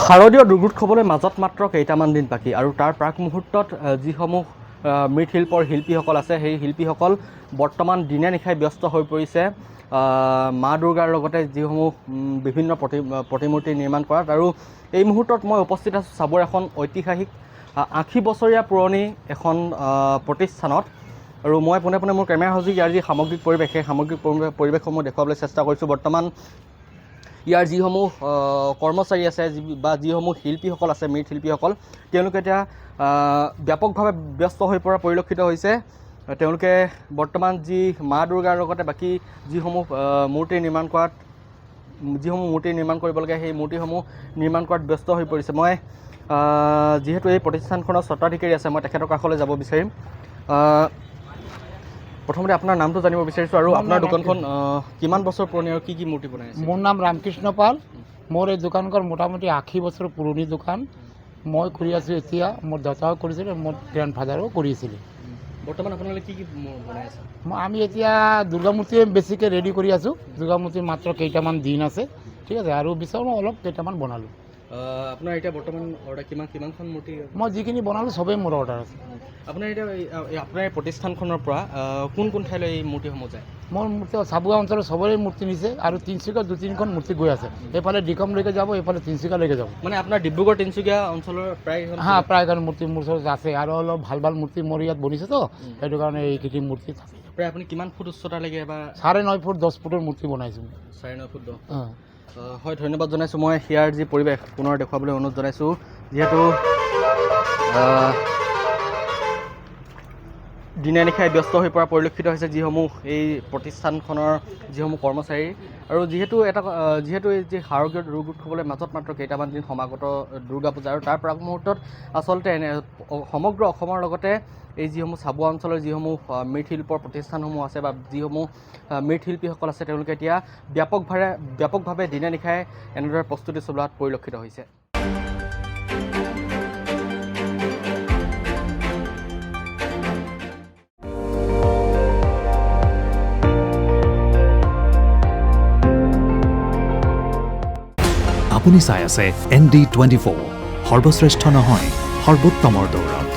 শাৰদীয় দুৰ্গোৎসৱলৈ মাজত মাত্ৰ কেইটামান দিন বাকী আৰু তাৰ প্ৰাক মুহূৰ্তত যিসমূহ মৃৎশিল্পৰ শিল্পীসকল আছে সেই শিল্পীসকল বৰ্তমান দিনে নিশাই ব্যস্ত হৈ পৰিছে মা দুৰ্গাৰ লগতে যিসমূহ বিভিন্ন প্ৰতিমূৰ্তি নিৰ্মাণ কৰাত। আৰু এই মুহূৰ্তত মই উপস্থিত আছোঁ চাবুৱাৰ এখন ঐতিহাসিক 80 বছৰীয়া পুৰণি এখন প্ৰতিষ্ঠানত। আৰু মই পোনে পোনে মোৰ কেমেৰা সজুৰি ইয়াৰ যি সামগ্ৰিক পৰিৱেশ সেই সামগ্ৰিক পৰিৱেশসমূহ দেখুৱাবলৈ চেষ্টা কৰিছোঁ। বৰ্তমান ইয়াৰ যিসমূহ কৰ্মচাৰী আছে বা যিসমূহ শিল্পীসকল আছে মৃৎশিল্পীসকল তেওঁলোকে এতিয়া ব্যাপকভাৱে ব্যস্ত হৈ পৰা পৰিলক্ষিত হৈছে। তেওঁলোকে বৰ্তমান যি মা দুৰ্গাৰ লগতে বাকী যিসমূহ মূৰ্তি নিৰ্মাণ কৰিব লাগে সেই মূৰ্তিসমূহ নিৰ্মাণ কৰাত ব্যস্ত হৈ পৰিছে। মই যিহেতু এই প্ৰতিষ্ঠানখনৰ স্বত্বাধিকাৰী আছে মই তেখেতৰ কাষলৈ যাব বিচাৰিম। প্ৰথমতে আপোনাৰ নামটো জানিব বিচাৰিছোঁ আৰু আপোনাৰ দোকানখন কিমান বছৰ পুৰণি আৰু কি কি মূৰ্তি বনাই আছে? মোৰ নাম ৰামকৃষ্ণ পাল। মোৰ এই দোকানখন মোটামুটি 80 বছৰ পুৰণি দোকান। মই কৰি আছোঁ এতিয়া, মোৰ দেউতাও কৰিছিলে, মোৰ গ্ৰেণ্ডফাদাৰো কৰিছিলে। বৰ্তমান আপোনালোকে কি কি বনাই আছে? আমি এতিয়া দুৰ্গা মূৰ্তি বেছিকৈ ৰেডি কৰি আছোঁ। দুৰ্গা মূৰ্তি মাত্ৰ কেইটামান দিন আছে, ঠিক আছে, আৰু পিছত মই অলপ কেইটামান বনালোঁ। আপোনাৰ এতিয়া বৰ্তমান অৰ্ডাৰ কিমানখন মূৰ্তি? মই যিখিনি বনালোঁ চবেই মোৰ অৰ্ডাৰ আছে। আপোনাৰ এতিয়া আপোনাৰ এই প্ৰতিষ্ঠানখনৰ পৰা কোন কোন ঠাইলৈ এই মূৰ্তিসমূহ যায়? মোৰ মূৰ্তি চাবুৱা অঞ্চলৰ চবৰে মূৰ্তি নিছে আৰু তিনিচুকীয়া 2-3খন মূৰ্তি গৈ আছে। এইফালে ডিকমলৈকে যাব, এইফালে তিনিচুকীয়ালৈকে যাব। মানে আপোনাৰ ডিব্ৰুগড় তিনিচুকীয়া অঞ্চলৰ প্ৰায় প্ৰায়খন মূৰ্তি মোৰ ওচৰত আছে আৰু অলপ ভাল ভাল মূৰ্তি মোৰ ইয়াত বনিছেতো, সেইটো কাৰণে এইকেইটি মূৰ্তি থাকে। প্ৰায় আপুনি কিমান ফুট উচ্চতালৈকে বা 9.5 ফুট 10 ফুটৰ মূৰ্তি বনাইছোঁ। 9.5 ফুট 10। হয়, ধন্যবাদ জনাইছোঁ। মই ইয়াৰ যি পৰিৱেশ পুনৰ দেখুৱাবলৈ অনুৰোধ জনাইছোঁ। যিহেতু দিনে নিশাই ব্যস্ত হৈ পৰা পৰিলক্ষিত হৈছে যিসমূহ এই প্ৰতিষ্ঠানখনৰ যিসমূহ কৰ্মচাৰী। আৰু যিহেতু এই যি শাৰদীয় দুৰ্গোৎসৱলৈ মাজত মাত্ৰ কেইটামান দিন সমাগত দুৰ্গা পূজা আৰু তাৰ প্ৰাক মুহূৰ্তত আচলতে সমগ্ৰ অসমৰ লগতে এই যিসমূহ চাবুৱা অঞ্চলৰ যিসমূহ মৃৎশিল্পৰ প্ৰতিষ্ঠানসমূহ আছে বা যিসমূহ মৃৎশিল্পীসকল আছে তেওঁলোকে এতিয়া ব্যাপকভাৱে দিনে নিশাই এনেদৰে প্ৰস্তুতি চলোৱাত পৰিলক্ষিত হৈছে। আপুনি চাই আছে ND24, সৰ্বশ্ৰেষ্ঠ নহয় সৰ্বোত্তমৰ দৌৰত।